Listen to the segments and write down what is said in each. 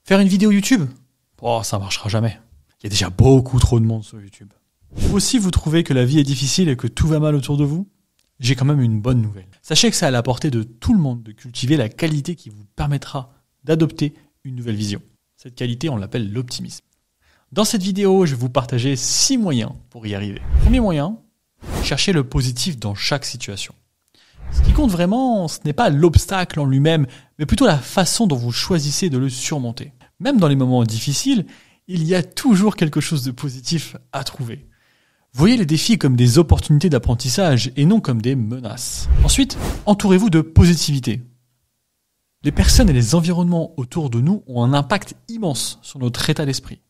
Faire une vidéo YouTube? Oh, ça marchera jamais. Il y a déjà beaucoup trop de monde sur YouTube. Aussi, vous trouvez que la vie est difficile et que tout va mal autour de vous? J'ai quand même une bonne nouvelle. Sachez que c'est à la portée de tout le monde de cultiver la qualité qui vous permettra d'adopter une nouvelle vision. Cette qualité, on l'appelle l'optimisme. Dans cette vidéo, je vais vous partager 6 moyens pour y arriver. Premier moyen, cherchez le positif dans chaque situation. Ce qui compte vraiment, ce n'est pas l'obstacle en lui-même, mais plutôt la façon dont vous choisissez de le surmonter. Même dans les moments difficiles, il y a toujours quelque chose de positif à trouver. Voyez les défis comme des opportunités d'apprentissage et non comme des menaces. Ensuite, entourez-vous de positivité. Les personnes et les environnements autour de nous ont un impact immense sur notre état d'esprit.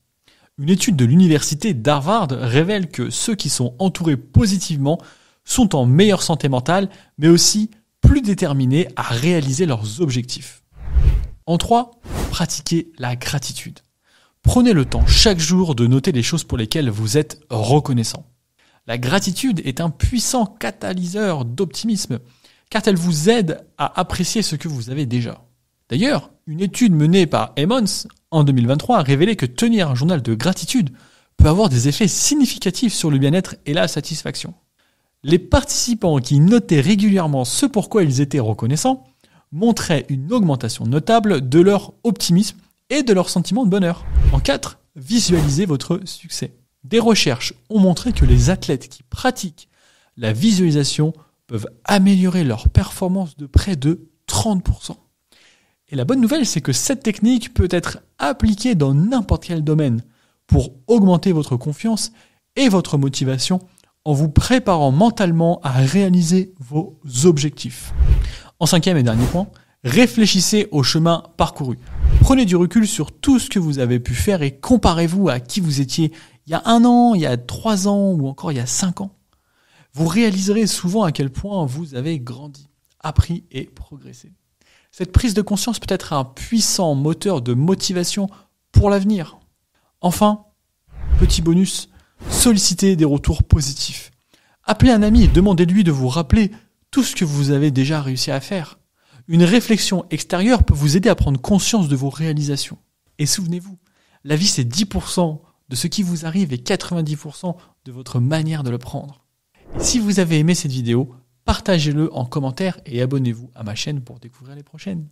Une étude de l'université d'Harvard révèle que ceux qui sont entourés positivement sont en meilleure santé mentale, mais aussi plus déterminés à réaliser leurs objectifs. En 3, pratiquez la gratitude. Prenez le temps chaque jour de noter les choses pour lesquelles vous êtes reconnaissant. La gratitude est un puissant catalyseur d'optimisme, car elle vous aide à apprécier ce que vous avez déjà. D'ailleurs, une étude menée par Emmons en 2023 a révélé que tenir un journal de gratitude peut avoir des effets significatifs sur le bien-être et la satisfaction. Les participants qui notaient régulièrement ce pourquoi ils étaient reconnaissants montraient une augmentation notable de leur optimisme et de leur sentiment de bonheur. En 4, visualisez votre succès. Des recherches ont montré que les athlètes qui pratiquent la visualisation peuvent améliorer leur performance de près de 30%. Et la bonne nouvelle, c'est que cette technique peut être appliquée dans n'importe quel domaine pour augmenter votre confiance et votre motivation en vous préparant mentalement à réaliser vos objectifs. En 5e et dernier point, réfléchissez au chemin parcouru. Prenez du recul sur tout ce que vous avez pu faire et comparez-vous à qui vous étiez il y a 1 an, il y a 3 ans ou encore il y a 5 ans. Vous réaliserez souvent à quel point vous avez grandi, appris et progressé. Cette prise de conscience peut être un puissant moteur de motivation pour l'avenir. Enfin, petit bonus, sollicitez des retours positifs. Appelez un ami et demandez-lui de vous rappeler tout ce que vous avez déjà réussi à faire. Une réflexion extérieure peut vous aider à prendre conscience de vos réalisations. Et souvenez-vous, la vie c'est 10% de ce qui vous arrive et 90% de votre manière de le prendre. Et si vous avez aimé cette vidéo, partagez-le en commentaire et abonnez-vous à ma chaîne pour découvrir les prochaines.